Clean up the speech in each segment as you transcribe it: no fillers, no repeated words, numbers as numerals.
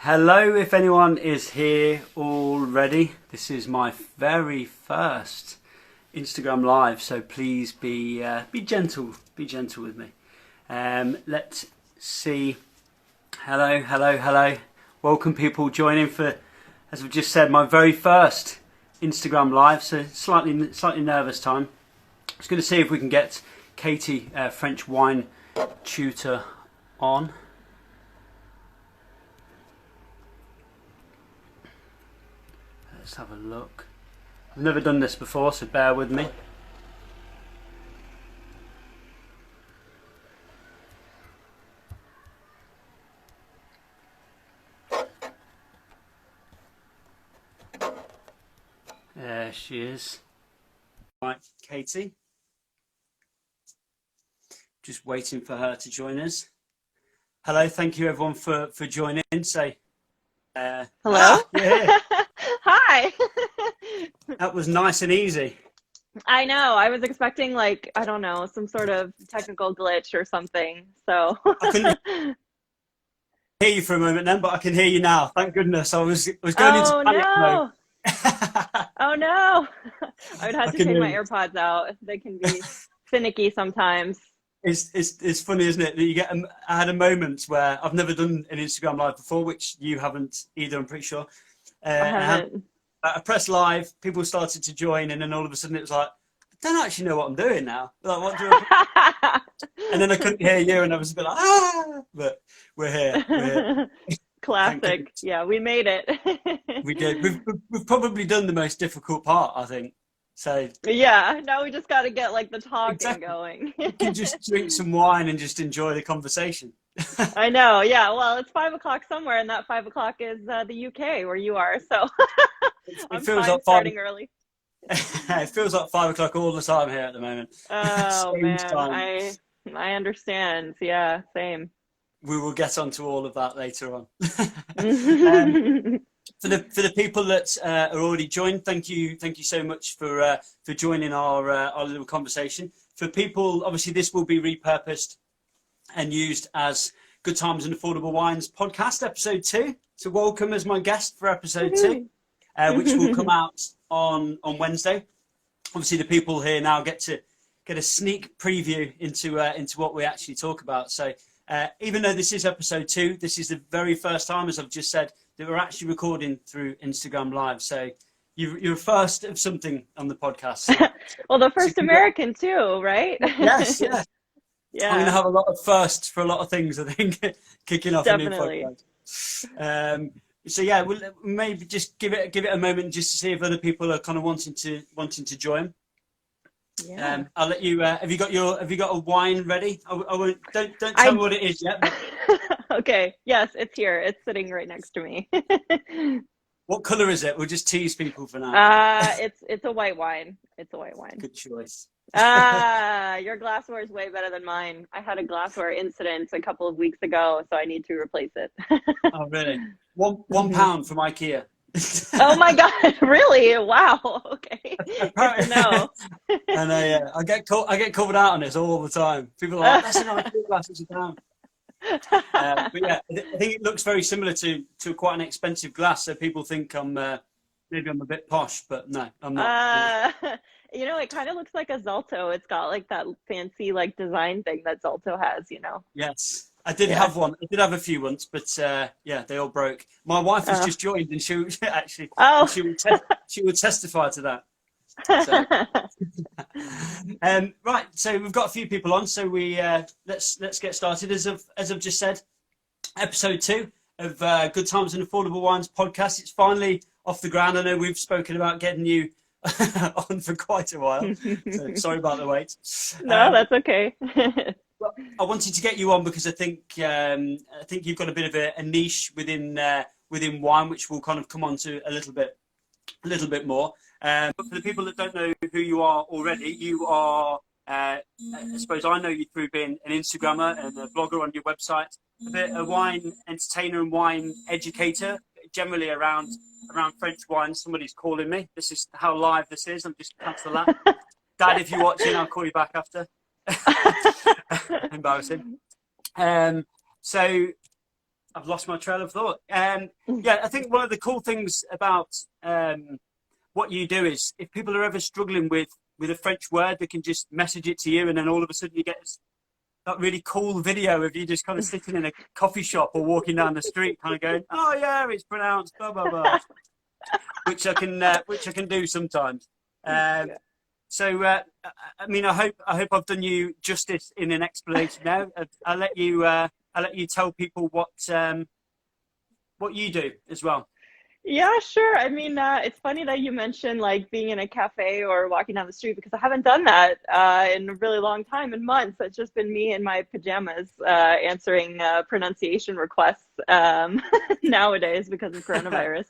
Hello, if anyone is here already. This is my very first Instagram live, so please be gentle. Be gentle with me. Let's see. Hello. Welcome, people joining for, as we've just said, my very first Instagram live. So slightly nervous time. I was going to see if we can get Katie, French Wine Tutor, on. Let's have a look. I've never done this before, so bear with me. There she is. Right, Katie. Just waiting for her to join us. Hello, thank you everyone for joining. Say, hello. Yeah. Hi. That was nice and easy. I know. I was expecting I don't know, some sort of technical glitch or something. So I couldn't hear you for a moment then, but I can hear you now. Thank goodness. I was going into panic mode. Oh no. I would have to take my AirPods out. They can be finicky sometimes. It's funny, isn't it, that you get I had a moment where I've never done an Instagram live before, which you haven't either, I'm pretty sure. I haven't. I pressed live, people started to join, and then all of a sudden it was like, I don't actually know what I'm doing now. Like, what do I... And then I couldn't hear you, and I was a bit like, but we're here. Classic. Yeah, we made it. We did. We've probably done the most difficult part, I think. So yeah, now we just got to get the talking going. You can just drink some wine and just enjoy the conversation. I know. Yeah. Well, it's 5 o'clock somewhere, and that 5 o'clock is the UK where you are. So it feels like starting early. It feels like 5 o'clock all the time here at the moment. Oh man, I understand. Yeah, same. We will get onto all of that later on. For the people that are already joined, thank you so much for joining our little conversation. For people, obviously, this will be repurposed and used as Good Times and Affordable Wines podcast episode 2. So welcome as my guest for episode 2, which will come out on Wednesday. Obviously, the people here now get a sneak preview into what we actually talk about. So even though this is episode 2, this is the very first time, as I've just said, that we're actually recording through Instagram Live. So you're first of something on the podcast. So, well, the first American too, right? Yes, yeah. I'm going to have a lot of firsts for a lot of things, I think, kicking off Definitely. a new podcast. So yeah, we'll maybe just give it a moment just to see if other people are kind of wanting to join. Yeah. I'll let you. Have you got a wine ready? I won't. Don't tell me what it is yet. But... Okay. Yes, it's here. It's sitting right next to me. What color is it? We'll just tease people for now. It's a white wine. It's a white wine. Good choice. Your glassware is way better than mine. I had a glassware incident a couple of weeks ago, so I need to replace it. Oh really? One pound from IKEA. Oh my God! Really? Wow. Okay. No. And I get called out on this all the time. People are like, "That's an IKEA glass, it's a pound." But yeah, I think it looks very similar to quite an expensive glass, so people think maybe I'm a bit posh, but no, I'm not. It kind of looks like a Zalto. It's got that fancy design thing that Zalto has. Yes, I did have one. I did have a few once, but yeah, they all broke. My wife has just joined, and she actually she would testify to that. So. Right, so we've got a few people on, so we let's get started. As I've just said, episode 2 of Good Times and Affordable Wines podcast. It's finally off the ground. I know we've spoken about getting you on for quite a while, so sorry about the wait. No, that's okay. Well, I wanted to get you on because I think you've got a bit of a niche within wine, which we'll kind of come on to a little bit more. But for the people that don't know who you are already, you are, I suppose I know you through being an Instagrammer and a blogger on your website, a wine entertainer and wine educator, generally around French wine. Somebody's calling me. This is how live this is. I'm just cancel that. Dad, if you're watching, I'll call you back after. Embarrassing. So I've lost my trail of thought. Yeah, I think one of the cool things about what you do is if people are ever struggling with a French word, they can just message it to you, and then all of a sudden you get that really cool video of you just kind of sitting in a coffee shop or walking down the street, kind of going, "Oh yeah, it's pronounced blah blah blah," which I can do sometimes. So I mean, I hope I've done you justice in an explanation now. I'll let you tell people what you do as well. Yeah, sure. I mean, it's funny that you mentioned like being in a cafe or walking down the street because I haven't done that in a really long time, in months. It's just been me in my pajamas answering pronunciation requests nowadays because of coronavirus.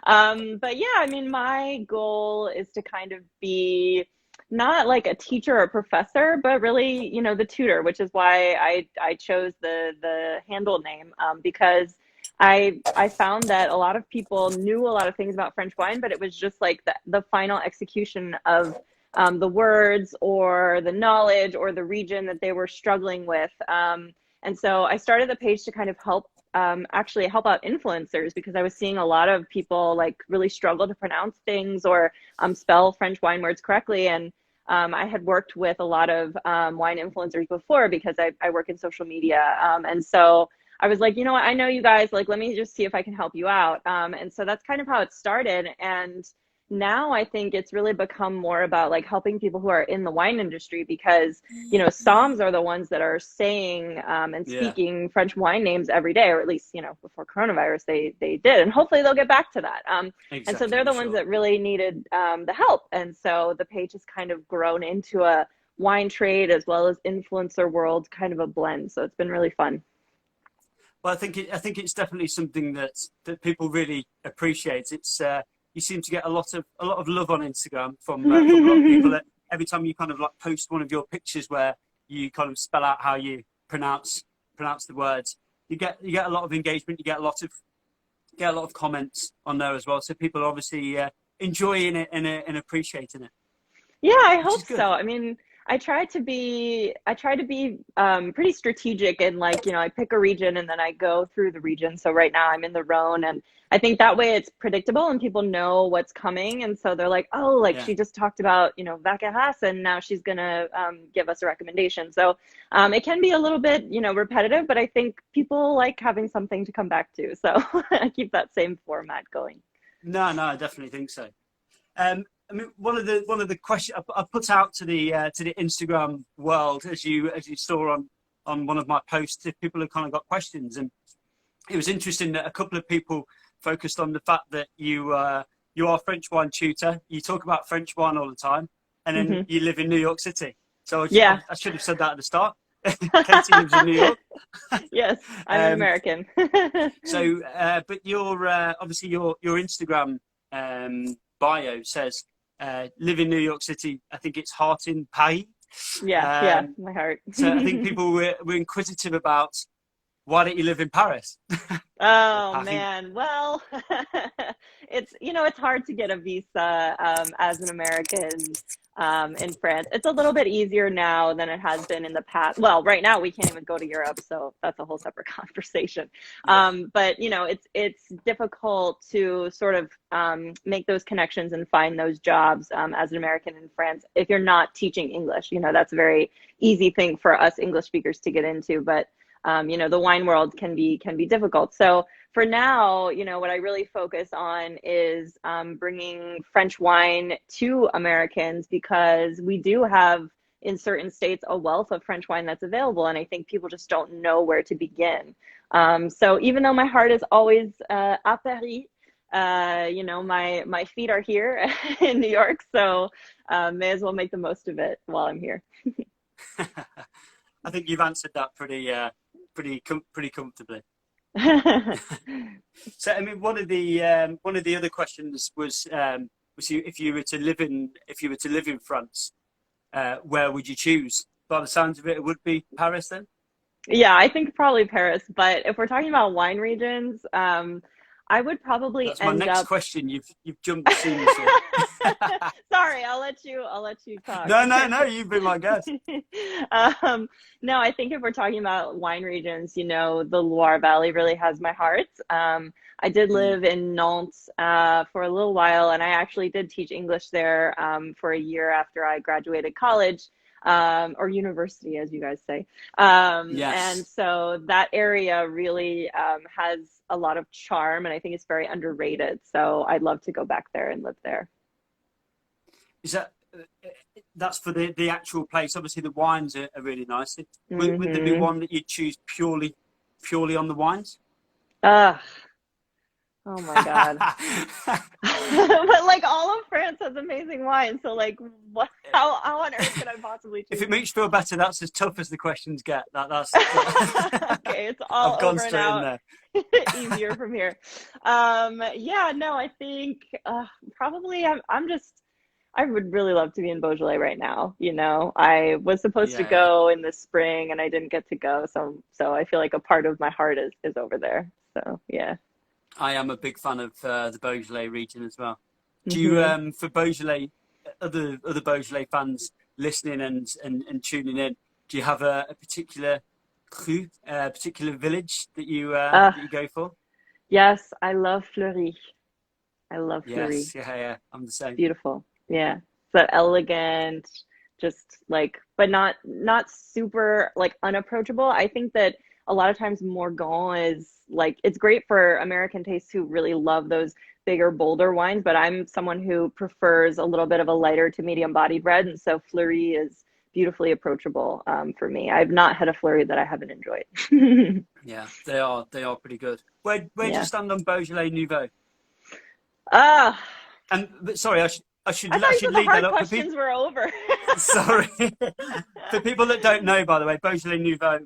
But yeah, I mean, my goal is to kind of be not like a teacher or professor, but really, you know, the tutor, which is why I chose the handle name because I found that a lot of people knew a lot of things about French wine, but it was just like the final execution of the words or the knowledge or the region that they were struggling with. And so I started the page to kind of help actually help out influencers because I was seeing a lot of people like really struggle to pronounce things or spell French wine words correctly. And I had worked with a lot of wine influencers before because I work in social media. And so I was like, you know what, I know you guys, like, let me just see if I can help you out. And so that's kind of how it started. And now I think it's really become more about like helping people who are in the wine industry because, you know, Psalms are the ones that are saying and speaking French wine names every day, or at least, you know, before coronavirus, they did. And hopefully they'll get back to that. Exactly, and so they're the ones that really needed the help. And so the page has kind of grown into a wine trade as well as influencer world, kind of a blend. So it's been really fun. Well, I think it's definitely something that people really appreciate. It's you seem to get a lot of love on Instagram from a lot of people. Every time you kind of like post one of your pictures where you kind of spell out how you pronounce the words, you get a lot of engagement. You get a lot of comments on there as well. So people are obviously enjoying it and appreciating it. Yeah, I hope so. I mean, I try to be pretty strategic and like, you know, I pick a region and then I go through the region. So right now I'm in the Rhone and I think that way it's predictable and people know what's coming. And so they're like, oh, like she just talked about, you know, Vaccaras and now she's going to give us a recommendation. So it can be a little bit, you know, repetitive, but I think people like having something to come back to. So I keep that same format going. No, I definitely think so. I mean, one of the questions I put out to the Instagram world, as you saw on one of my posts, if people have kind of got questions, and it was interesting that a couple of people focused on the fact that you are a French wine tutor. You talk about French wine all the time, and then you live in New York City. So I should have said that at the start. Katie lives in New York. Yes, I'm an American. So, but your obviously your Instagram bio says. Live in New York City. I think it's heart in Paris. Yeah, my heart. So I think people were inquisitive about why don't you live in Paris? Oh man, well, it's hard to get a visa as an American in France. It's a little bit easier now than it has been in the past. Well, right now we can't even go to Europe, so that's a whole separate conversation. But you know, it's difficult to sort of make those connections and find those jobs as an American in France if you're not teaching English. You know, that's a very easy thing for us English speakers to get into, but you know, the wine world can be difficult. So for now, you know, what I really focus on is bringing French wine to Americans because we do have in certain states a wealth of French wine that's available, and I think people just don't know where to begin. So even though my heart is always à Paris, you know, my feet are here in New York, so may as well make the most of it while I'm here. I think you've answered that pretty comfortably. So I mean, one of the other questions was if you were to live in France, where would you choose? By the sounds of it, it would be Paris then. Yeah, I think probably Paris. But if we're talking about wine regions, I would probably That's my next question. You've jumped seamlessly. Sorry, I'll let you talk. No, you've been my guest. No, I think if we're talking about wine regions, the Loire Valley really has my heart. I did live in Nantes for a little while, and I actually did teach English there for a year after I graduated college, or university, as you guys say. Yes. And so that area really has a lot of charm, and I think it's very underrated. So I'd love to go back there and live there. Is that's for the actual place? Obviously, the wines are really nice. Would there be one that you'd choose purely on the wines? Oh my God. But like all of France has amazing wine. So like how on earth could I possibly choose? If it makes you feel better, that's as tough as the questions get. That's okay, it's all I've gone over straight now. in there. Easier from here. Yeah, no, I think probably I would really love to be in Beaujolais right now. I was supposed to go in the spring and I didn't get to go. So I feel like a part of my heart is over there. So yeah. I am a big fan of the Beaujolais region as well. Do you, for Beaujolais, other Beaujolais fans listening and tuning in, do you have a particular cru, a particular village that you go for? Yes, I love Fleury. I love Fleury. Yes, yeah, I'm the same. Beautiful. Yeah. So elegant, just like, but not super like unapproachable. I think that a lot of times Morgon is like, it's great for American tastes who really love those bigger, bolder wines, but I'm someone who prefers a little bit of a lighter to medium bodied red. And so Fleury is beautifully approachable for me. I've not had a Fleury that I haven't enjoyed. Yeah, they are pretty good. Where do you stand on Beaujolais Nouveau? But sorry, I should thought lead that up. Questions were over. Sorry. For people that don't know, by the way, Beaujolais Nouveau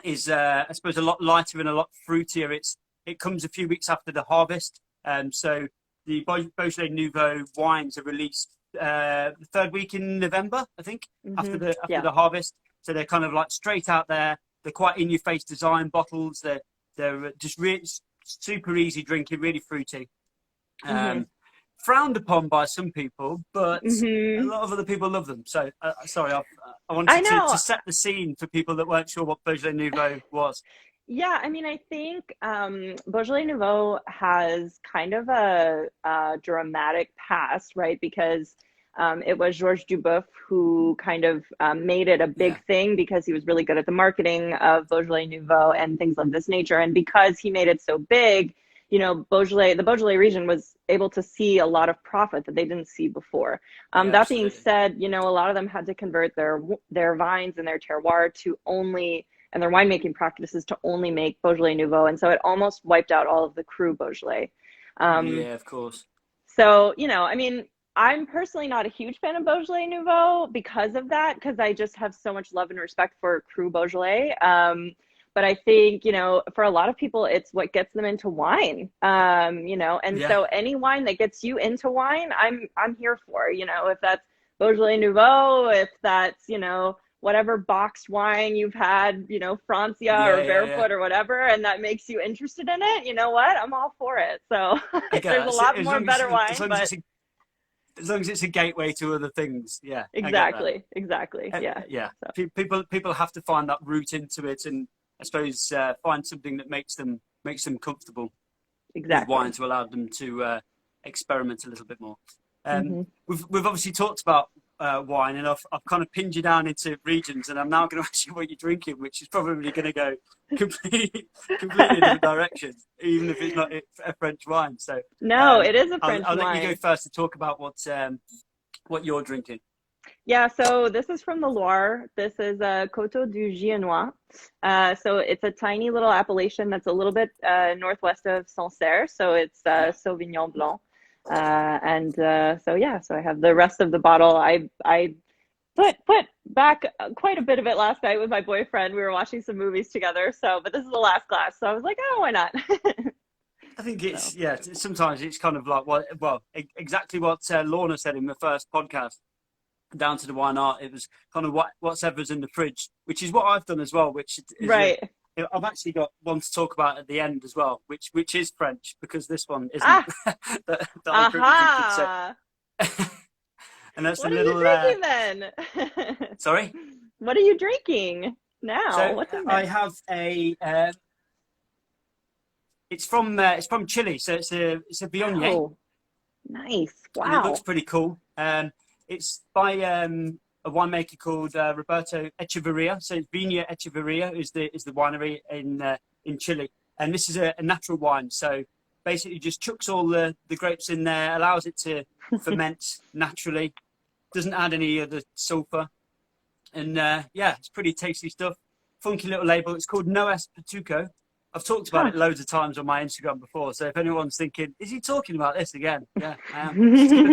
is, I suppose, a lot lighter and a lot fruitier. It comes a few weeks after the harvest. So the Beaujolais Nouveau wines are released the third week in November, I think, after the harvest. So they're kind of like straight out there. They're quite in-your-face design bottles. They're just really super easy drinking, really fruity. Frowned upon by some people, but a lot of other people love them. So, sorry, I wanted to set the scene for people that weren't sure what Beaujolais Nouveau was. Yeah, I mean, I think Beaujolais Nouveau has kind of a dramatic past, right? Because it was Georges Duboeuf who kind of made it a big thing because he was really good at the marketing of Beaujolais Nouveau and things of this nature. And because he made it so big, the Beaujolais region was able to see a lot of profit that they didn't see before. That being said, a lot of them had to convert their vines and their terroir to only, and their winemaking practices to only make Beaujolais Nouveau. And so it almost wiped out all of the Cru Beaujolais. Yeah, of course. So, I mean, I'm personally not a huge fan of Beaujolais Nouveau because of that, because I just have so much love and respect for Cru Beaujolais. But I think, for a lot of people, it's what gets them into wine, so any wine that gets you into wine, I'm here for, if that's Beaujolais Nouveau, if that's, whatever boxed wine you've had, Francia or Barefoot or whatever, and that makes you interested in it, you know what? I'm all for it. So there's a lot more better wine, but as long as it's a gateway to other things, exactly, yeah. So. People have to find that route into it, and I suppose find something that makes them comfortable with wine to allow them to experiment a little bit more. We've obviously talked about wine, and I've kind of pinned you down into regions, and I'm now going to ask you what you're drinking, which is probably going to go completely different direction, even if it's not a French wine. So no, it is a French wine. I'll let you go first to talk about what you're drinking. Yeah, so this is from the Loire. This is Coteaux du Giennois. So it's a tiny little appellation that's a little bit northwest of Sancerre. So it's Sauvignon Blanc. So I have the rest of the bottle. I put back quite a bit of it last night with my boyfriend. We were watching some movies together. But this is the last glass. So I was like, oh, why not? I think it's, sometimes it's kind of like, exactly what Lorna said in the first podcast. Down to the wine art, it was kind of whatever's in the fridge, which is what I've done as well, which is right. I've actually got one to talk about at the end as well, which is French, because this one isn't. that I'm drinking. And that's a What are you little. drinking then? Sorry. What are you drinking now? So What's in I there? have a. It's from Chile, so it's a Viognier, Oh, nice. and it looks Wow. pretty cool. It's by a winemaker called Roberto Echeverria. So it's Vina Echeverria is the winery in Chile, and this is a natural wine. So basically, just chucks all the grapes in there, allows it to ferment naturally, doesn't add any of the sulfur, and yeah, it's pretty tasty stuff. Funky little label. It's called No Es Pituko. I've talked about Huh. it loads of times on my Instagram before, so if anyone's thinking, is he talking about this again? Yeah, I am. This is good.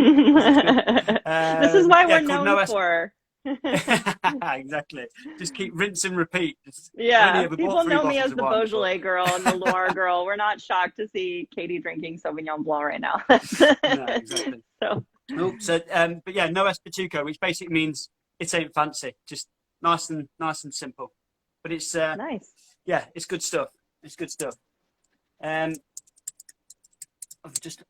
This is why Yeah, we're called known No Es. for. Exactly. Just keep rinse and repeat. Just only Yeah, ever bought people three know me bottles as of the wine before. Beaujolais girl and the Loire girl. We're not shocked to see Katie drinking Sauvignon Blanc right now. No, exactly. So Oh, so but yeah, no espituco, which basically means it ain't fancy, just nice and simple. But it's nice. yeah, it's good stuff. It's good stuff. Um,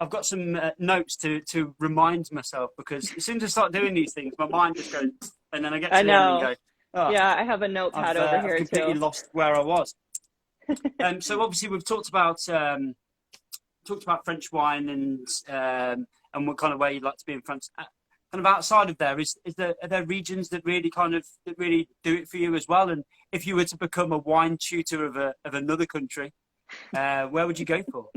I've got some notes to remind myself, because as soon as I start doing these things, my mind just goes, and then I get I to the end and know. go, oh, Yeah, I have a notepad over I've here completely too. lost where I was. So obviously we've talked about French wine and what kind of way you'd like to be in France. Kind of outside of there, are there regions that really do it for you as well? And if you were to become a wine tutor of another country, where would you go for?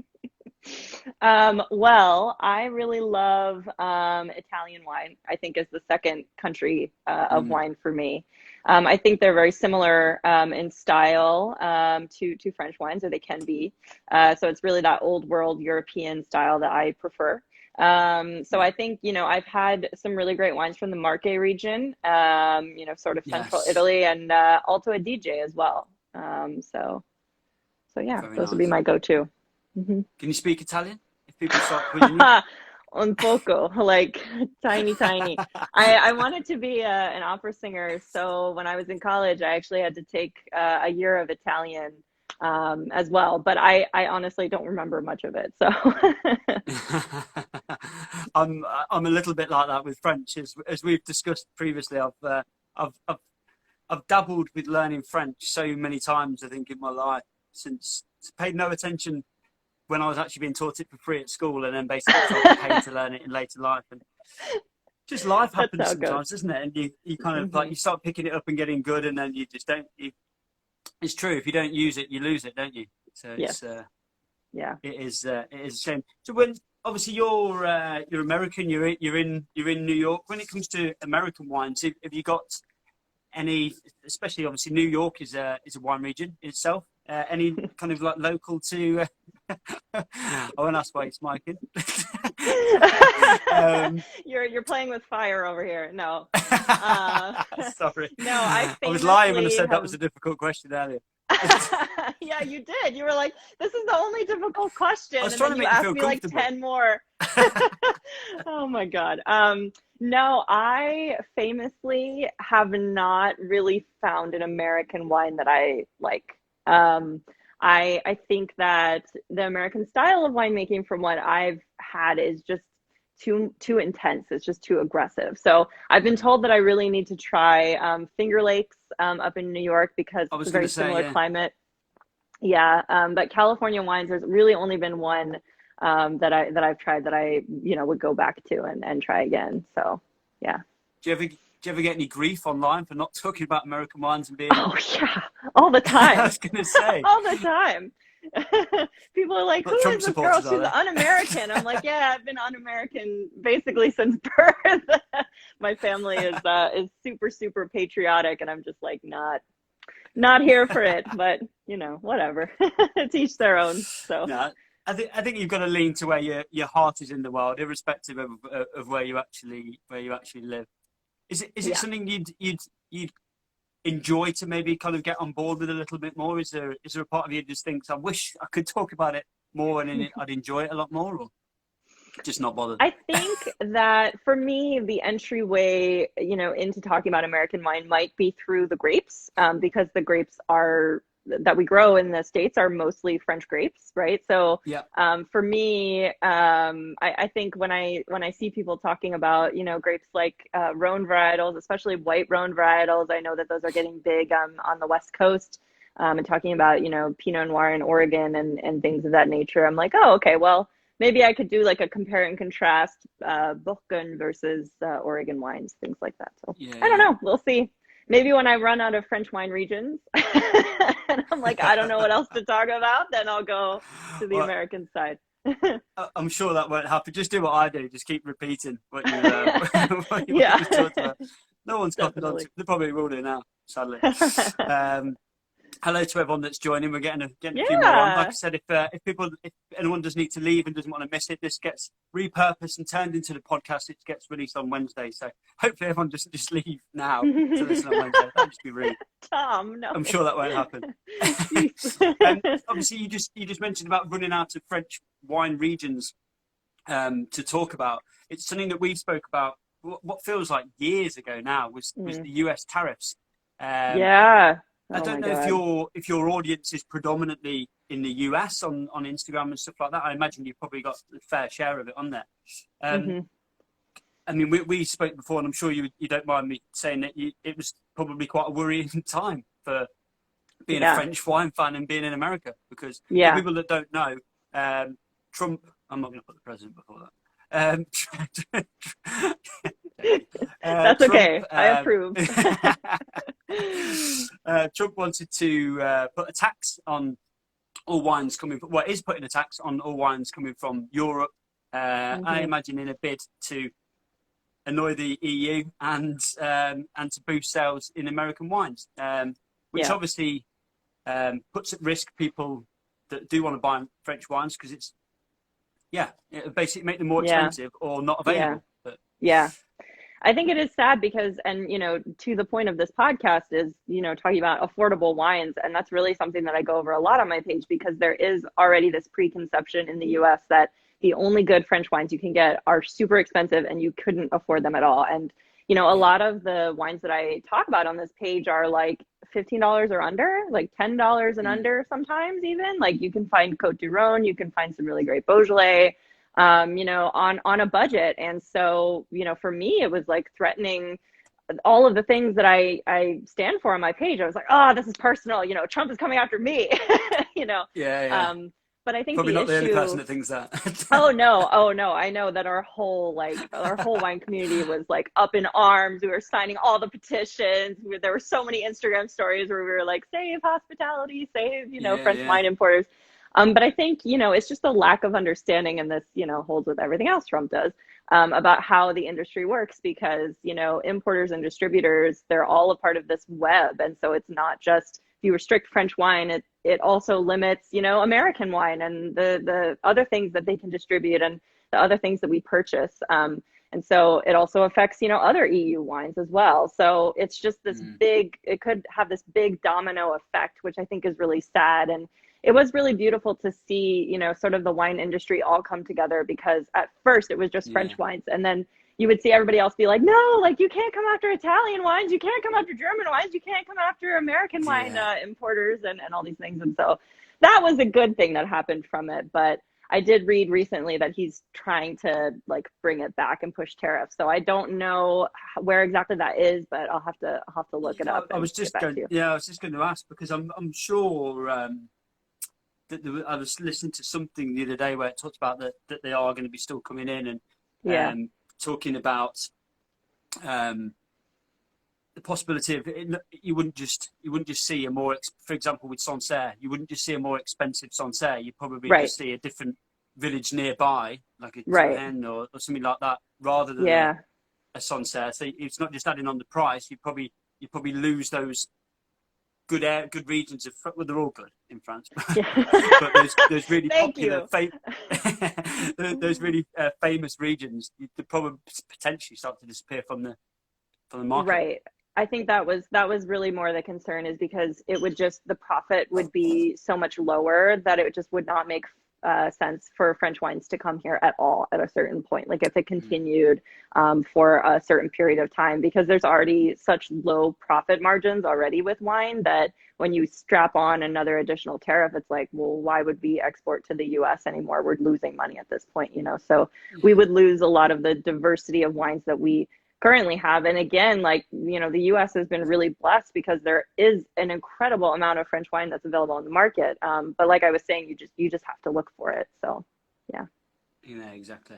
Well, I really love Italian wine. I think is the second country of Mm, wine for me. I think they're very similar in style to French wines, or they can be. So it's really that old world European style that I prefer. So yeah. I think, I've had some really great wines from the Marche region, sort of central Yes. Italy and Alto Adige as well. So yeah, Very those would be nice. my go-to. Mhm. Can you speak Italian? If people start quizzing you. Un poco, like tiny, tiny. I wanted to be an opera singer, so when I was in college, I actually had to take a year of Italian as well, but I honestly don't remember much of it. So, I'm a little bit like that with French, as we've discussed previously. I've I've I've dabbled with learning French so many times, I think, in my life, since paid no attention when I was actually being taught it for free at school, and then basically felt paid to learn it in later life. And just life that's happens how it goes. sometimes, doesn't it? And you kind of like Hmm. you start picking it up and getting good, and then you just don't. It's true. If you don't use it, you lose it, don't you? So Yes. Yeah. it is a shame. So when obviously you're American, you're in New York. When it comes to American wines, have you got any, especially obviously New York is a wine region in itself. Any kind of like local to? I won't ask why it's Mike. um, You're playing with fire over here. No. Uh, sorry, no, I I was lying when I famously said that was have. a difficult question earlier. Yeah, you did. You were like, this is the only difficult question. I was And trying then to you make you asked feel me like comfortable. 10 more. Oh my God. No, I famously have not really found an American wine that I like. Um, I think that the American style of winemaking, from what I've had, is just too intense. It's just too aggressive. So I've been told that I really need to try Finger Lakes up in New York because I it's was a going very to say, similar yeah. climate. Yeah, but California wines, there's really only been one that I've tried that I would go back to and try again. So yeah. Do you ever get any grief online for not talking about American wines and being? Oh yeah, all the I time, was going to say, all the time. People are like, "Who not Trump is this girl? supporters, She's are un-American." I'm like, "Yeah, I've been un-American basically since birth." My family is super super patriotic, and I'm just like not here for it. But whatever. To each their own. So no, I think you've got to lean to where your heart is in the world, irrespective of where you actually live. Is it yeah. something you'd enjoy to maybe kind of get on board with a little bit more? Is there a part of you that just thinks, I wish I could talk about it more and I'd enjoy it a lot more, or just not bothered? I think that for me, the entryway, into talking about American wine might be through the grapes, because the grapes are that we grow in the States are mostly French grapes, right? So Yeah. for me, I think when I see people talking about, grapes like Rhone varietals, especially white Rhone varietals, I know that those are getting big on the West Coast, and talking about, Pinot Noir in Oregon and things of that nature. I'm like, oh, okay, well, maybe I could do like a compare and contrast, Bourgogne versus Oregon wines, things like that. So Yeah, I don't yeah. know. We'll see. Maybe when I run out of French wine regions and I'm like, I don't know what else to talk about, then I'll go to the Well, American side. I'm sure that won't happen. Just do what I do. Just keep repeating what you what Yeah, you talked about. No one's copied on. definitely. They probably will do now, sadly. Hello to everyone that's joining. We're getting a few more on. Like I Yeah. said, if anyone does need to leave and doesn't want to miss it, this gets repurposed and turned into the podcast. It gets released on Wednesday, so hopefully everyone just leave now to listen on Wednesday. That'd just be rude. Tom, no. I'm sure that won't happen. Jeez. Obviously, you just mentioned about running out of French wine regions to talk about. It's something that we spoke about. What feels like years ago now was the US tariffs. Yeah. I Oh my don't know God. if your audience is predominantly in the US on Instagram and stuff like that. I imagine you've probably got a fair share of it on there. Hmm. I mean, we spoke before, and I'm sure you don't mind me saying that it was probably quite a worrying time for being a Yeah. French wine fan and being in America, because for Yeah. people that don't know, Trump. I'm not going to put the president before that. That's Trump, okay. I approve. Trump wanted to put a tax on all wines coming from, well, is putting a tax on all wines coming from Europe. I imagine in a bid to annoy the EU and to boost sales in American wines, which Yeah. obviously puts at risk people that do want to buy French wines, because it basically make them more Yeah. expensive or not Yeah. available. But Yeah. I think it is sad because, and to the point of this podcast is, talking about affordable wines. And that's really something that I go over a lot on my page, because there is already this preconception in the US that the only good French wines you can get are super expensive and you couldn't afford them at all. And, a lot of the wines that I talk about on this page are like $15 or under, like $10 and under sometimes even. Like you can find Cote du Rhone, you can find some really great Beaujolais, on a budget. And so, for me, it was like threatening all of the things that I stand for on my page. I was like, oh, this is personal. Trump is coming after me, yeah. But I think Probably the not the only issue, person that thinks that. oh no, I know that our whole wine community was like up in arms. We were signing all the petitions. There were so many Instagram stories where we were like, save hospitality, save, French Yeah. wine importers. But I think, it's just a lack of understanding, and this, holds with everything else Trump does, about how the industry works, because, importers and distributors, they're all a part of this web. And so it's not just, if you restrict French wine, it also limits, American wine and the other things that they can distribute and the other things that we purchase. And so it also affects, other EU wines as well. So it's just this it could have this big domino effect, which I think is really sad. And it was really beautiful to see, sort of the wine industry all come together, because at first it was just French wines. And then you would see everybody else be like, no, like you can't come after Italian wines. You can't come after German wines. You can't come after American wine importers and all these things. And so that was a good thing that happened from it. But I did read recently that he's trying to like bring it back and push tariffs. So I don't know where exactly that is, but I'll have to look it up. I was just going to ask, because I'm sure that I was listening to something the other day where it talked about that they are going to be still coming in and talking about the possibility of you wouldn't just see a more, for example, with Sancerre, you wouldn't just see a more expensive Sancerre. You probably just see a different village nearby, like a Domaine or something like that, rather than a Sancerre. So it's not just adding on the price. You probably lose those good regions of, well, they're all good in France, but those really popular, those really famous regions, you could probably potentially start to disappear from the market. Right. I think that was really more the concern, is because it would just, the profit would be so much lower that it just would not make sense for French wines to come here at all at a certain point. Like if it continued for a certain period of time, because there's already such low profit margins already with wine that when you strap on another additional tariff, it's like, well, why would we export to the US anymore? We're losing money at this point, you know? So we would lose a lot of the diversity of wines that we currently have. And again, like, you know, the US has been really blessed because there is an incredible amount of French wine that's available on the market. But like I was saying, you just have to look for it. So yeah. Yeah, exactly.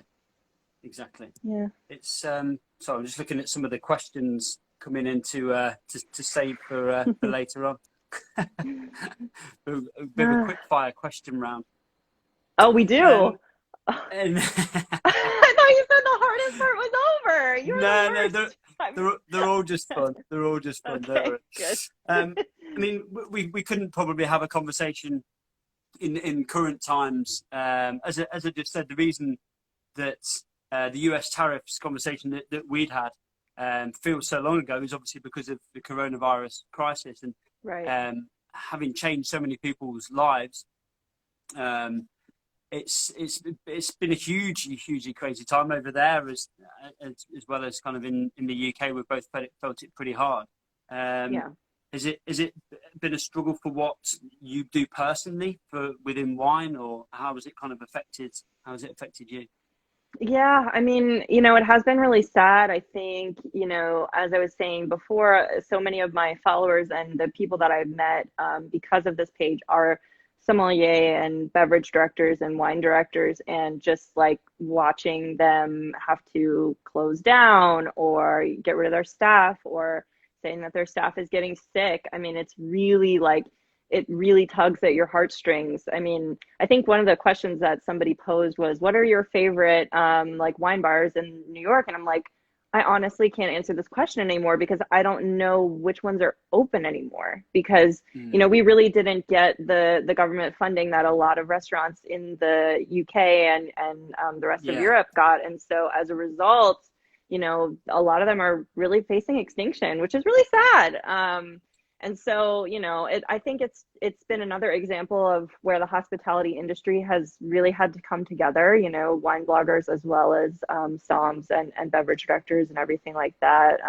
Yeah. It's so I'm just looking at some of the questions coming in to save for later on. A bit of a quick fire question round. Oh, we do. And I thought you said the hardest part was over. You were the worst. No, they're all just fun. They're all just fun. Okay, good. I mean, we couldn't probably have a conversation in current times. As I just said, the reason that the US tariffs conversation that we'd had feels so long ago is obviously because of the coronavirus crisis and right. Having changed so many people's lives. It's been a hugely crazy time over there as well as kind of in the UK. We've both felt it pretty hard. Yeah. Has it been a struggle for what you do personally within wine, or how has it affected you? Yeah, I mean, you know, it has been really sad. I think, you know, as I was saying before, so many of my followers and the people that I've met because of this page are sommelier and beverage directors and wine directors, and just like watching them have to close down or get rid of their staff or saying that their staff is getting sick. I mean, it's really like, it really tugs at your heartstrings. I mean, I think one of the questions that somebody posed was, what are your favorite like wine bars in New York? And I'm like, I honestly can't answer this question anymore because I don't know which ones are open anymore, because you know, we really didn't get the government funding that a lot of restaurants in the UK and the rest of Europe got. And so as a result, you know, a lot of them are really facing extinction, which is really sad. And so, you know, I think it's been another example of where the hospitality industry has really had to come together, you know, wine bloggers as well as somms and beverage directors and everything like that.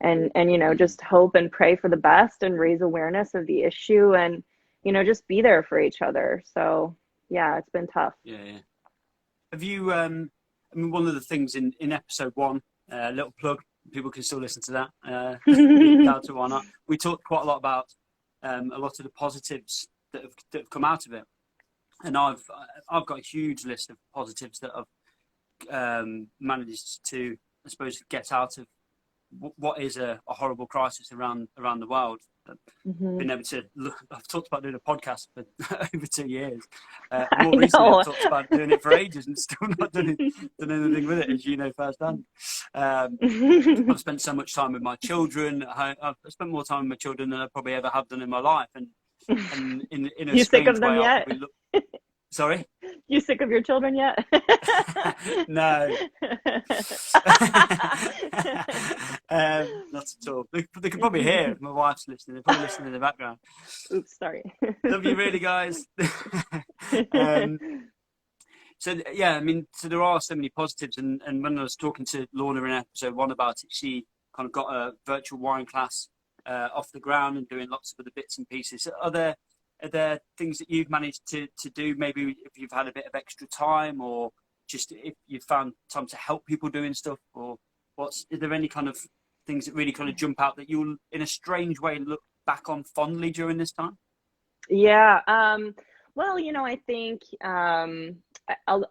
And, you know, just hope and pray for the best and raise awareness of the issue and, you know, just be there for each other. So, yeah, it's been tough. Yeah. Have you, I mean, one of the things in episode 1, little plug, people can still listen to that. Why not? We talked quite a lot about a lot of the positives that have come out of it, and I've got a huge list of positives that I've managed to, I suppose, get out of what is a horrible crisis around the world. Been able to I've talked about doing a podcast for over 2 years. More recently, I've talked about doing it for ages and still not done anything with it, as you know firsthand. I've spent so much time with my children. I've spent more time with my children than I probably ever have done in my life. And in a you strange sick of them way, yet? Sorry? You sick of your children yet? No. Not at all. They can probably hear if my wife's listening. They're probably listening in the background. Oops, sorry. Love you really, guys. So, yeah, I mean, so there are so many positives. And when I was talking to Lorna in episode 1 about it, she kind of got a virtual wine class off the ground and doing lots of other bits and pieces. Are there things that you've managed to do, maybe if you've had a bit of extra time, or just if you've found time to help people doing stuff, or is there any kind of things that really kind of jump out that you'll, in a strange way, look back on fondly during this time? Yeah. Well, you know, I think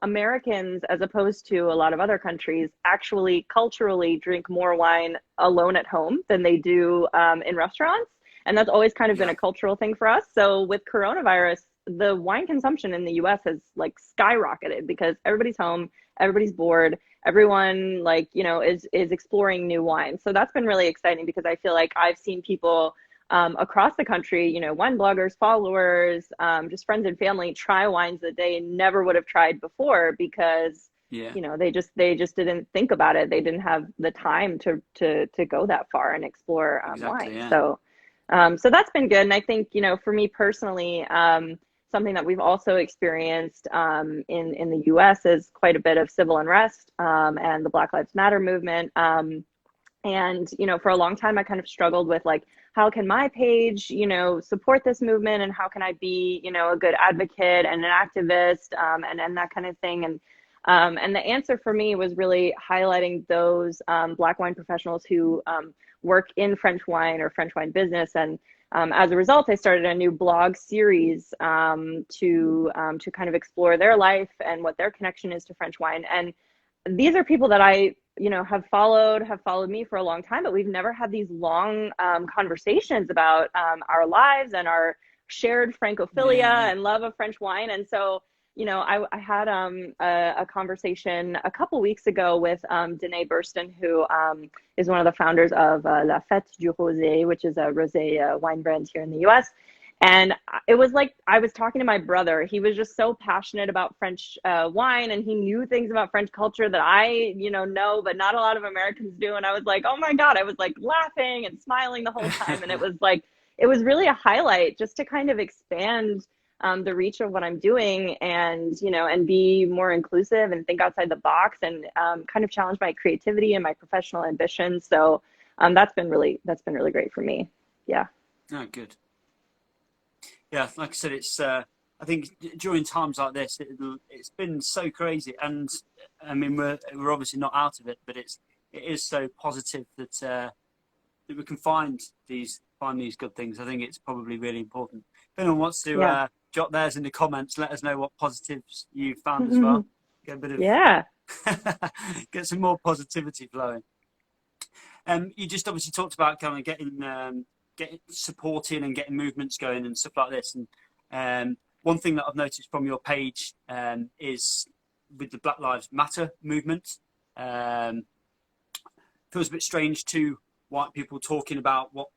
Americans, as opposed to a lot of other countries, actually culturally drink more wine alone at home than they do in restaurants. And that's always kind of been a cultural thing for us. So with coronavirus, the wine consumption in the US has like skyrocketed because everybody's home, everybody's bored, everyone like, you know, is exploring new wines. So that's been really exciting because I feel like I've seen people across the country, you know, wine bloggers, followers, just friends and family try wines that they never would have tried before because, you know, they just didn't think about it. They didn't have the time to go that far and explore wine. So that's been good. And I think, you know, for me personally, something that we've also experienced in the US is quite a bit of civil unrest and the Black Lives Matter movement. And, you know, for a long time, I kind of struggled with like, how can my page, you know, support this movement, and how can I be, you know, a good advocate and an activist, and that kind of thing. And the answer for me was really highlighting those Black wine professionals who work in French wine or French wine business. And as a result, I started a new blog series to kind of explore their life and what their connection is to French wine. And these are people that I, you know, have followed me for a long time, but we've never had these long conversations about our lives and our shared Francophilia and love of French wine. And so, you know, I had a conversation a couple weeks ago with Danae Burston, who is one of the founders of La Fête du Rosé, which is a rosé wine brand here in the US. And it was like I was talking to my brother. He was just so passionate about French wine, and he knew things about French culture that I, you know, but not a lot of Americans do. And I was like, oh my God, I was like laughing and smiling the whole time. And it was like, it was really a highlight just to kind of expand the reach of what I'm doing, and, you know, and be more inclusive and think outside the box, and kind of challenge my creativity and my professional ambitions. So that's been really great for me. Yeah. Oh, good. Yeah, like I said, it's. I think during times like this, it's been so crazy, and I mean we're obviously not out of it, but it is so positive that that we can find these good things. I think it's probably really important. If anyone wants to jot theirs in the comments, let us know what positives you found as well. Get a bit of get some more positivity flowing. You just obviously talked about kind of getting supporting and getting movements going and stuff like this. And one thing that I've noticed from your page is with the Black Lives Matter movement. Feels a bit strange to white people talking about what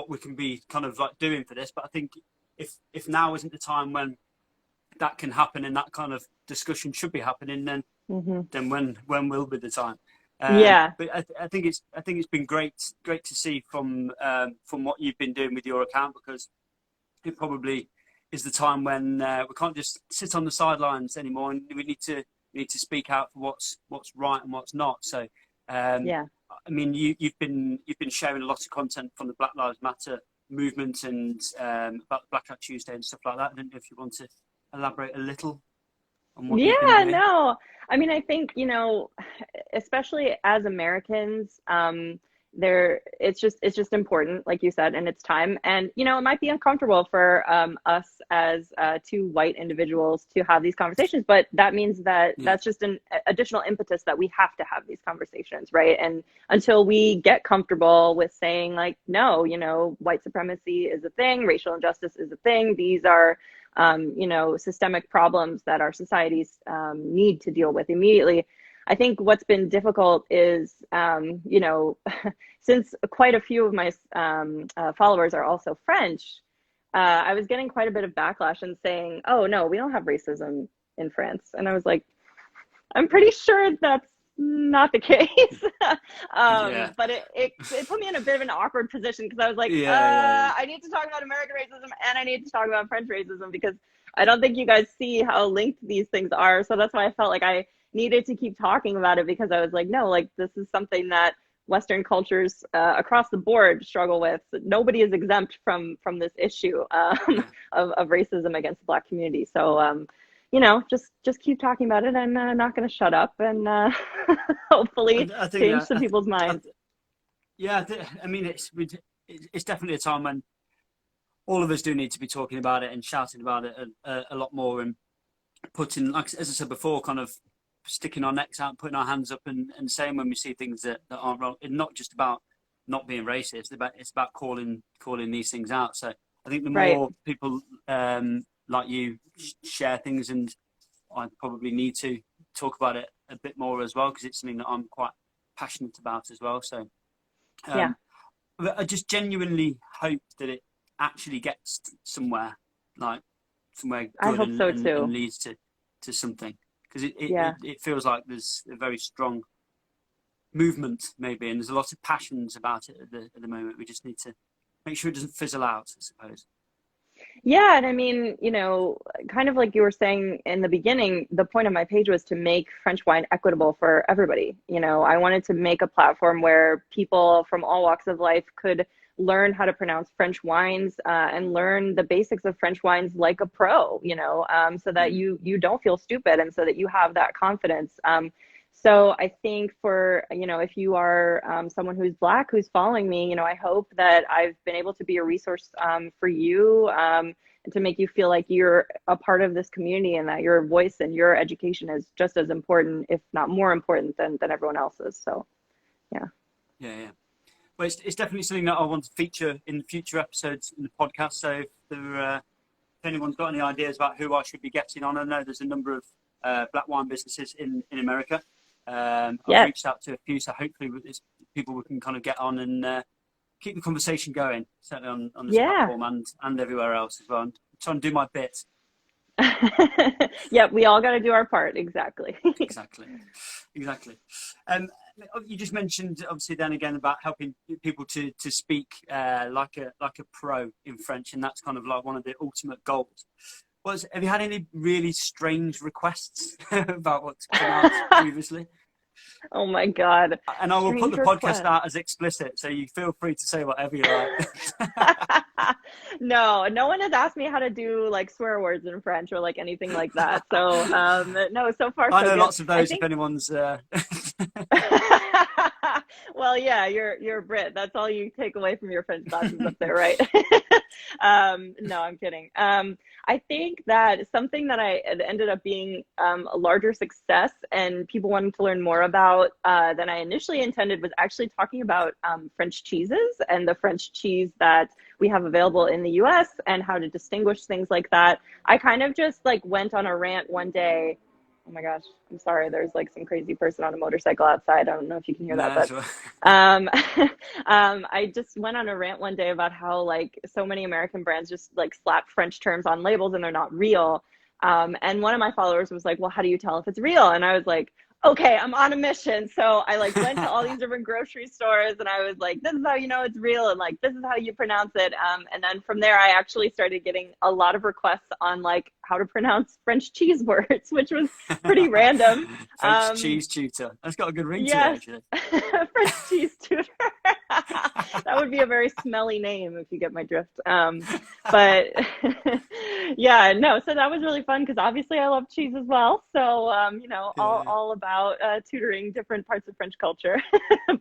we can be kind of like doing for this, but I think if now isn't the time when that can happen and that kind of discussion should be happening, then when will be the time? But I think it's been great to see from what you've been doing with your account, because it probably is the time when we can't just sit on the sidelines anymore, and we need to speak out for what's right and what's not. So I mean, you've been sharing a lot of content from the Black Lives Matter movement and about the Blackout Tuesday and stuff like that. I don't know if you want to elaborate a little on what you've been doing. No, I mean, I think, you know, especially as Americans, it's just important, like you said, and it's time. And, you know, it might be uncomfortable for us as two white individuals to have these conversations, but that means that that's just an additional impetus that we have to have these conversations, right? And until we get comfortable with saying, like, no, you know, white supremacy is a thing, racial injustice is a thing, these are you know, systemic problems that our societies need to deal with immediately. I think what's been difficult is, you know, since quite a few of my followers are also French, I was getting quite a bit of backlash and saying, oh, no, we don't have racism in France. And I was like, I'm pretty sure that's not the case. But it put me in a bit of an awkward position, because I was like, I need to talk about American racism and I need to talk about French racism, because I don't think you guys see how linked these things are. So that's why I felt like I needed to keep talking about it, because I was like, no, like, this is something that Western cultures across the board struggle with. Nobody is exempt from this issue of racism against the Black community. So you know, just keep talking about it, and I'm not going to shut up, and hopefully I think change some people's minds. I mean, it's definitely a time when all of us do need to be talking about it and shouting about it a lot more, and putting, like as I said before, kind of sticking our necks out, putting our hands up, and saying when we see things that aren't wrong. It's not just about not being racist; it's about calling these things out. So I think the more people like you share things, and I probably need to talk about it a bit more as well, because it's something that I'm quite passionate about as well. So I just genuinely hope that it actually gets somewhere good. I hope so too. And leads to something, because it feels like there's a very strong movement maybe, and there's a lot of passions about it at the moment. We just need to make sure it doesn't fizzle out, I suppose. Yeah, and I mean, kind of like you were saying in the beginning, the point of my page was to make French wine equitable for everybody. I wanted to make a platform where people from all walks of life could learn how to pronounce French wines and learn the basics of French wines like a pro, so that Mm. you don't feel stupid and so that you have that confidence. So I think for, if you are someone who's Black, who's following me, I hope that I've been able to be a resource for you and to make you feel like you're a part of this community and that your voice and your education is just as important, if not more important than everyone else's. So, yeah. Yeah, yeah. Well, it's definitely something that I want to feature in future episodes in the podcast. So if anyone's got any ideas about who I should be getting on, I know there's a number of black wine businesses in America. I've Yes. reached out to a few, so hopefully it's people we can kind of get on and keep the conversation going, certainly on this Yeah. platform and everywhere else as well. And try and do my bit. Yep, we all got to do our part. Exactly. Exactly. You just mentioned obviously then again about helping people to speak like a pro in French, and that's kind of like one of the ultimate goals. Have you had any really strange requests about what's come out previously? Oh my God. And I will put the Strange podcast request. out as explicit, so you feel free to say whatever you like. No, no one has asked me how to do like swear words in French or like anything like that. So, no, so far I so know good. lots of I those think if anyone's. well, yeah, you're a Brit. That's all you take away from your French classes up there, right? No, I'm kidding. I think that something that I it ended up being a larger success and people wanted to learn more about than I initially intended was actually talking about French cheeses and the French cheese that we have available in the US and how to distinguish things like that. I kind of just like went on a rant one day. Oh my gosh, I'm sorry. There's like some crazy person on a motorcycle outside. I don't know if you can hear that, No, but sure. I just went on a rant one day about how like so many American brands just like slap French terms on labels and they're not real. And one of my followers was like, "Well, how do you tell if it's real?" And I was like, "Okay, I'm on a mission." So I like went to all these different grocery stores and I was like, "This is how you know it's real," and like, "This is how you pronounce it." And then from there, I actually started getting a lot of requests on like how to pronounce French cheese words, which was pretty random. French cheese tutor. That's got a good ring to it, Yes, actually. French cheese tutor. That would be a very smelly name if you get my drift. But yeah, no, so that was really fun because obviously I love cheese as well. So, Yeah. all about tutoring different parts of French culture,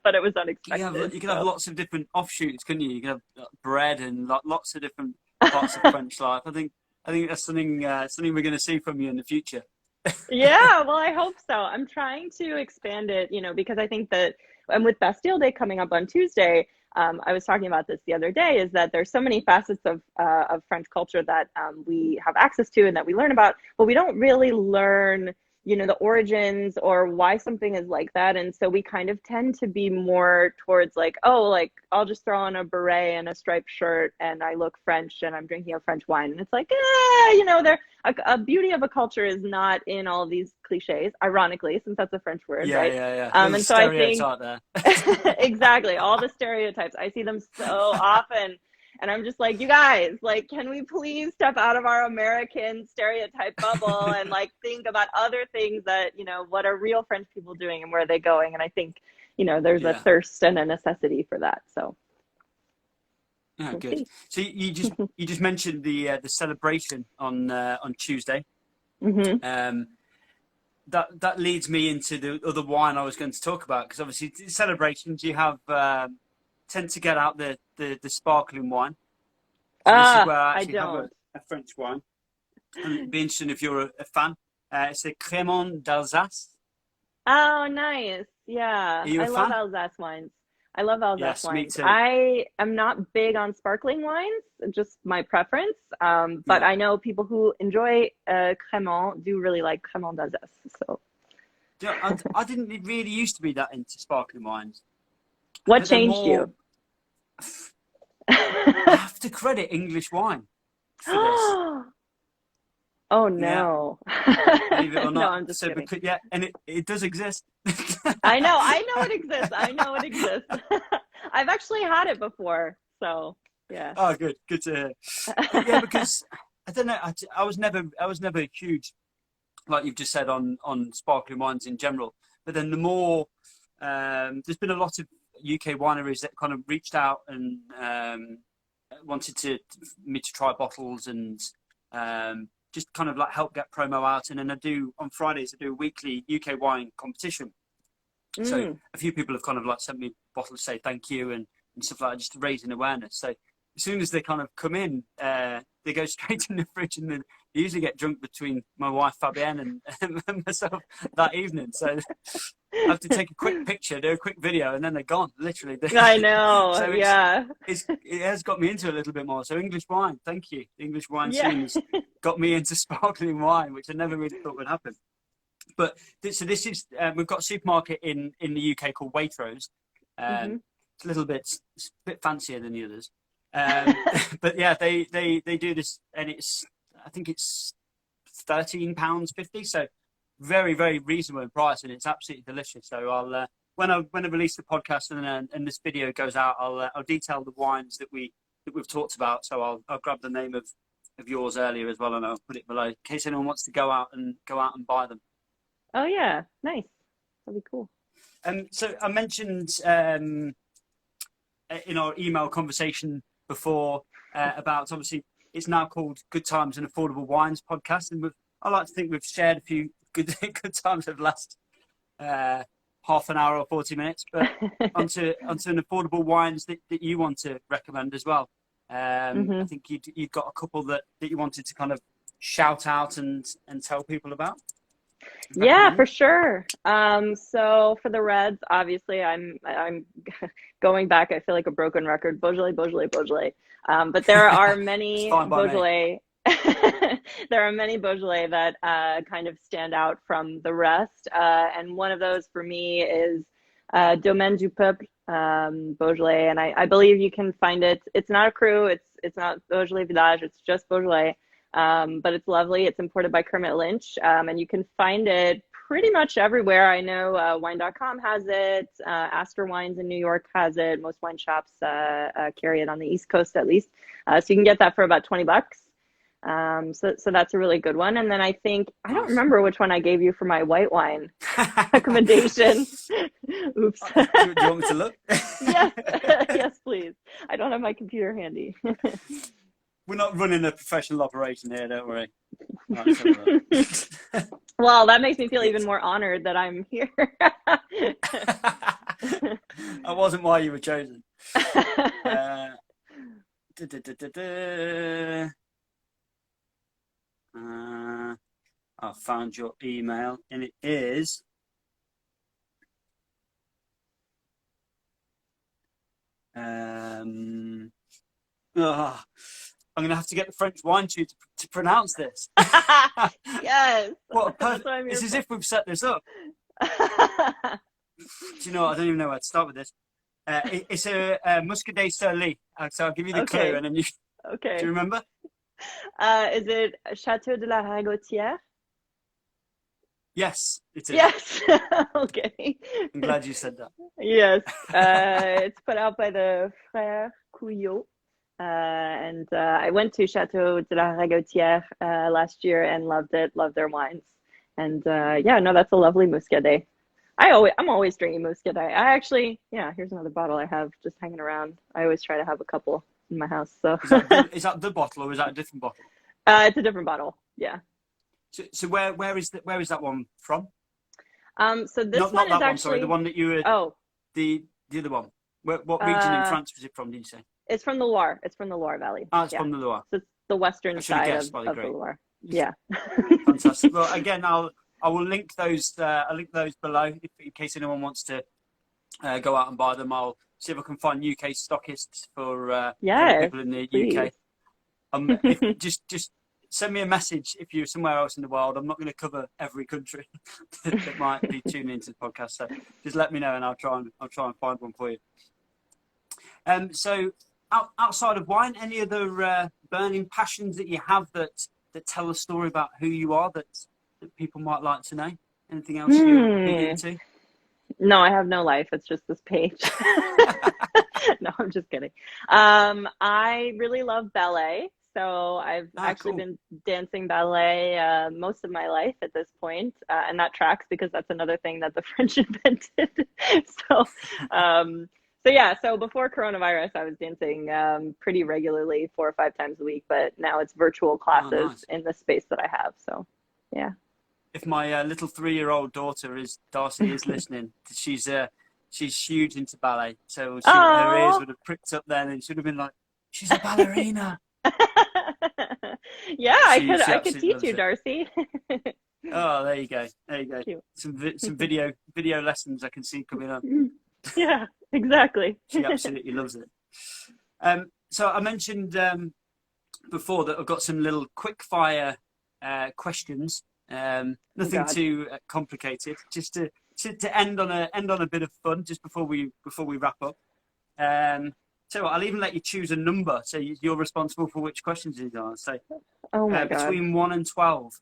but it was unexpected. You could have So, lots of different offshoots, couldn't you? You could have bread and lots of different parts of French life. I think that's something we're going to see from you in the future. yeah, well, I hope so. I'm trying to expand it, because I think that, and with Bastille Day coming up on Tuesday, I was talking about this the other day, is that there's so many facets of French culture that we have access to and that we learn about, but we don't really learn, the origins or why something is like that. And so we kind of tend to be more towards like, oh, like I'll just throw on a beret and a striped shirt and I look French and I'm drinking a French wine. And it's like, there a beauty of a culture is not in all these cliches, ironically, since that's a French word, Yeah, right? yeah, yeah. And so I think Stereotype there. exactly all the stereotypes. I see them so often. And I'm just like, you guys, like, can we please step out of our American stereotype bubble and like think about other things that, what are real French people doing and where are they going? And I think, there's a Yeah. thirst and a necessity for that. So Oh, we'll good. see. So you just mentioned the celebration on Tuesday. Hmm. That leads me into the other wine I was going to talk about, because obviously celebrations you have tend to get out the sparkling wine. So this is where I I actually have don't. a French wine. And it'd be interesting if you're a fan. It's a Crémant D'Alsace. Oh, nice. Are Yeah, you a I love fan? Alsace wines. I love Alsace Yes, me wines. too. I am not big on sparkling wines, just my preference. But Yeah. I know people who enjoy Crémant do really like Crémant d'Alsace. So, Do you know, I didn't really used to be that into sparkling wines, what but they're changed more. you? I have to credit English wine for this. Oh Yeah, no. believe it or No, not. I'm just So, kidding. because, yeah, and it does exist. I know it exists. I know it exists. I've actually had it before. So, Yeah. Oh, good to hear. But yeah, because I don't know, I was never huge, like you've just said, on sparkling wines in general. But then the more there's been a lot of UK wineries that kind of reached out and wanted me to try bottles and just kind of like help get promo out. And then on Fridays I do a weekly UK wine competition. So a few people have kind of like sent me bottles to say thank you and stuff like that, just to raise an awareness. So as soon as they kind of come in, they go straight in the fridge, and then they usually get drunk between my wife Fabienne and myself that evening. So I have to take a quick picture, do a quick video, and then they're gone, literally. I know, So yeah. it has got me into it a little bit more. So English wine, thank you. The English wine Yeah. scene has got me into sparkling wine, which I never really thought would happen. But so this is, we've got a supermarket in the UK called Waitrose. It's a bit fancier than the others. But yeah, they do this, and I think it's £13.50, so very, very reasonable in price, and it's absolutely delicious. So I'll when I release the podcast and this video goes out, I'll detail the wines that we've talked about. So I'll grab the name of yours earlier as well, and I'll put it below in case anyone wants to go out and buy them. Oh yeah, nice. That'd be cool. So I mentioned in our email conversation before about, obviously it's now called Good Times and Affordable Wines podcast, and I like to think we've shared a few good times over the last half an hour or 40 minutes, but onto an affordable wines that you want to recommend as well. I think you've got a couple that you wanted to kind of shout out and tell people about. Yeah, for sure. So for the reds, obviously I'm going back, I feel like a broken record, Beaujolais. But there are many Beaujolais. There are many Beaujolais that kind of stand out from the rest. And one of those for me is Domaine Dupeuble Beaujolais, and I believe you can find it. It's not a cru, it's not Beaujolais Village, it's just Beaujolais. But it's lovely. It's imported by Kermit Lynch, and you can find it pretty much everywhere. I know wine.com has it. Astor Wines in New York has it. Most wine shops carry it on the East Coast, at least. So you can get that for about $20. So that's a really good one. And then I think, I don't remember which one I gave you for my white wine recommendation. Oops. Do you want me to look? Yes. Yes, please. I don't have my computer handy. We're not running a professional operation here, don't worry. Right, well, that makes me feel even more honored that I'm here. That wasn't why you were chosen. I found your email, and it is I'm going to have to get the French Wine Tutor to pronounce this. Yes. It's as if we've set this up. Do you know what? I don't even know where to start with this. It's a Muscadet Surly. So I'll give you the clue, and then you... Okay. Do you remember? Is it Château de la Ragotière? Yes, it is. Yes. Okay. I'm glad you said that. Yes. It's put out by the Frères Couillot. And I went to Château de la Ragotière last year and loved it, loved their wines. And that's a lovely Muscadet. I'm always drinking Muscadet. I actually, here's another bottle I have just hanging around. I always try to have a couple in my house. So is that the bottle, or is that a different bottle? It's a different bottle. Yeah. So where is that one from? So this not one that is one, actually... sorry, the one that you were... Oh. The other one. What region in France was it from, did you say? It's from the Loire. It's from the Loire Valley. It's from the Loire. So it's the western side of the Loire. Yeah. Fantastic. Well, again, I will link those. I'll link those below in case anyone wants to go out and buy them. I'll see if I can find UK stockists for people in the UK. Just send me a message if you're somewhere else in the world. I'm not going to cover every country that might be tuning into the podcast. So just let me know, and I'll try and find one for you. So outside of wine, any other burning passions that you have that tell a story about who you are that people might like to know? Anything else you're big into? No, I have no life. It's just this page. No, I'm just kidding. I really love ballet. So I've actually Cool. been dancing ballet most of my life at this point, and that tracks because that's another thing that the French invented. So, um, so yeah. So before coronavirus, I was dancing pretty regularly, 4 or 5 times a week. But now it's virtual Oh, classes nice. in the space that I have. So, yeah. If my little 3-year-old daughter Darcy is listening, she's huge into ballet. So her ears Oh. would have pricked up then, and she'd have been like, "She's a ballerina." Yeah, She I could absolutely teach loves you, it. Darcy. Oh, there you go. There you go. Cute. Some video lessons I can see coming up. Yeah, exactly. She absolutely loves it. So I mentioned before that I've got some little quick fire questions. Oh Nothing God. too complicated. Just to end on a bit of fun just before we wrap up. So I'll even let you choose a number, so you're responsible for which questions you are. So Oh my God. between 1 and 12.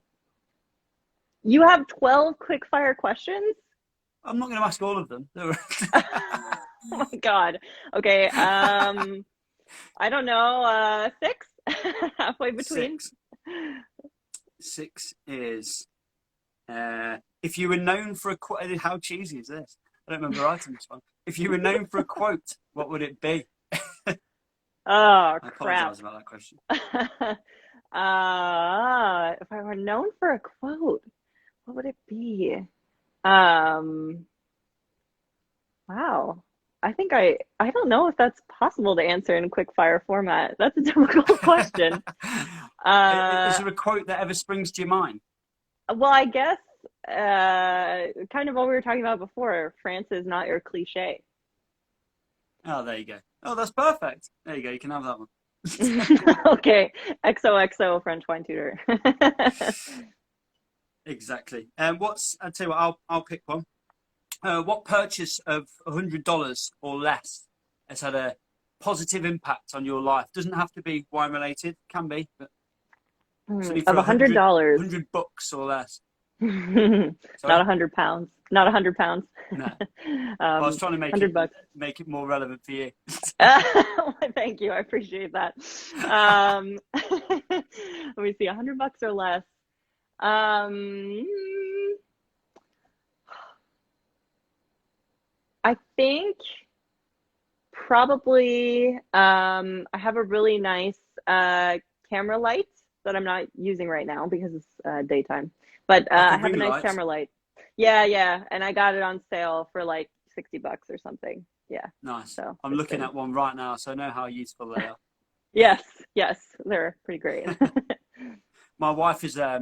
You have 12 quick fire questions? I'm not going to ask all of them. Oh my God. Okay. I don't know. 6? Halfway between. 6. 6 is if you were known for a quote. How cheesy is this? I don't remember writing this one. If you were known for a quote, what would it be? Oh, I crap. apologize about that question. If I were known for a quote, what would it be? Um, wow. I don't know if that's possible to answer in quick fire format. That's a difficult question. Is there a quote that ever springs to your mind? Well, I guess kind of what we were talking about before, France is not your cliche. Oh, there you go. Oh, that's perfect. There you go. You can have that one. Okay, XOXO French wine tutor. Exactly. I'll tell you what. I'll pick one. What purchase of $100 or less has had a positive impact on your life? Doesn't have to be wine related. Can be, but it's only for Of $100. 100 bucks or less. Not Sorry? 100 pounds. Not 100 pounds. No. I was trying to make 100 bucks. make it more relevant for you. Thank you. I appreciate that. Let me see, 100 bucks or less. I think probably I have a really nice camera light that I'm not using right now because it's daytime. But Like a I have a ring nice light? camera light. Yeah, yeah. And I got it on sale for like 60 bucks or something. Yeah. Nice. So I'm it's looking good. at one right now, so I know how useful they are. Yes, yes, they're pretty great. My wife is a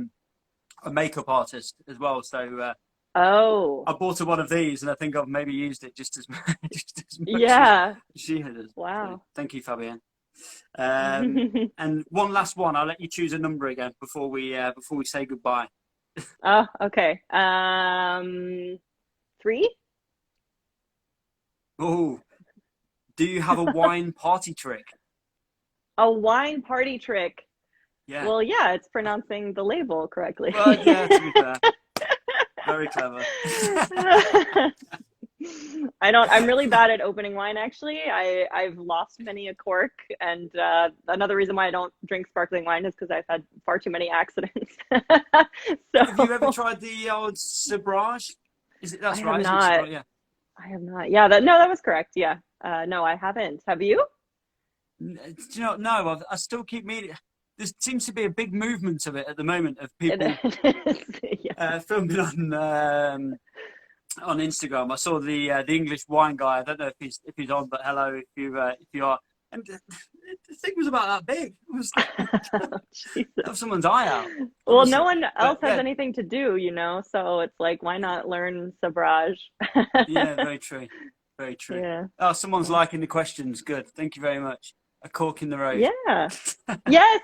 makeup artist as well, so Oh, I bought her one of these, and I think I've maybe used it just as just as much yeah. as she has. Wow. So, thank you, Fabienne. And one last one. I'll let you choose a number again before we say goodbye. Oh, okay. 3? Oh, do you have a wine party trick? A wine party trick. Yeah. Well, yeah, it's pronouncing the label correctly. Well, yeah, to be fair. Very clever. I'm really bad at opening wine, actually. I've lost many a cork, and another reason why I don't drink sparkling wine is because I've had far too many accidents. So Have you ever tried the old Sabrage? Is it that's I right? have Isn't it not. Sabrage? Yeah. I have not. Yeah, that was correct. Yeah. No, I haven't. Have you? Do you know? No, I still keep meaning. There seems to be a big movement of it at the moment of people Yeah. filming on Instagram. I saw the English wine guy. I don't know if he's on, but hello if you are. And the thing was about that big. It was Jesus. have someone's eye out. Well, Honestly. no one else But, has yeah. anything to do, so it's like, why not learn Sabrage? Yeah, very true. Very true. Yeah. Oh, someone's liking the questions. Good. Thank you very much. A cork in the road. Yeah. Yes.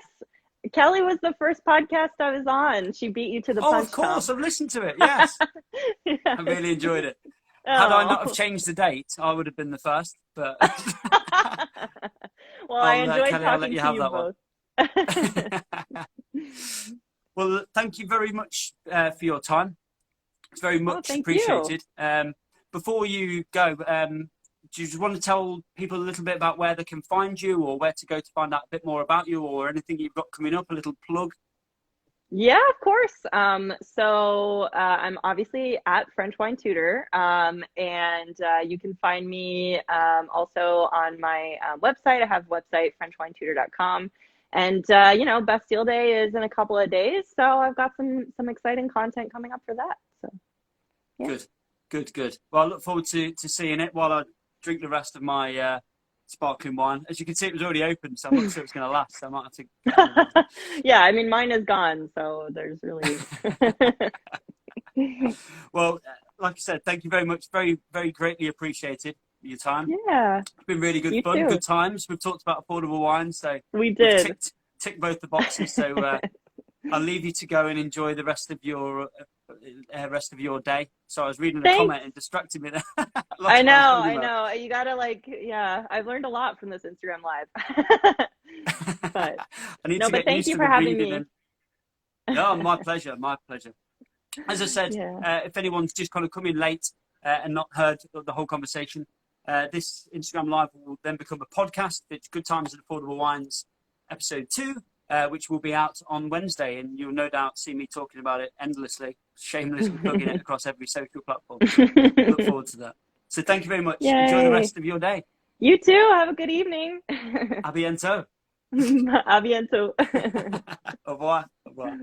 Kelly was the first podcast I was on. She beat you to the Oh, punch, of course. Tom. I've listened to it. Yes. Yeah. I really enjoyed it. Had I not Oh. have changed the date, I would have been the first. But Well, I enjoyed Kelly, I'll let talking you to have you that one. both. Well, thank you very much for your time. It's very much thank you. appreciated. Before you go, do you just want to tell people a little bit about where they can find you, or where to go to find out a bit more about you, or anything you've got coming up, a little plug? Yeah, of course. I'm obviously at French Wine Tutor, and you can find me also on my website. I have a website, FrenchWineTutor.com. And Bastille Day is in a couple of days, so I've got some exciting content coming up for that. So, yeah. Good. Well, I look forward to seeing it while I drink the rest of my sparkling wine. As you can see, it was already open, so I'm not sure it's going to last. So I might have to. Yeah, I mean, mine is gone, so there's really. Well, like I said, thank you very much. Very, very greatly appreciated your time. Yeah. It's been really good You fun, too. good times. We've talked about affordable wine, so We did. we've ticked both the boxes. So I'll leave you to go and enjoy the rest of your day. So I was reading a comment and distracted me there. I know. You gotta I've learned a lot from this Instagram live. But I need to get thank used you to for the having breathing. me. No, my pleasure. As I said, Yeah. if anyone's just kind of come in late and not heard the whole conversation, this Instagram live will then become a podcast. It's Good Times and Affordable Wines, episode 2. Which will be out on Wednesday, and you'll no doubt see me talking about it endlessly, shamelessly plugging it across every social platform. Look forward to that. So thank you very much. Yay. Enjoy the rest of your day. You too. Have a good evening. A bientôt. A bientôt. Au revoir. Au revoir.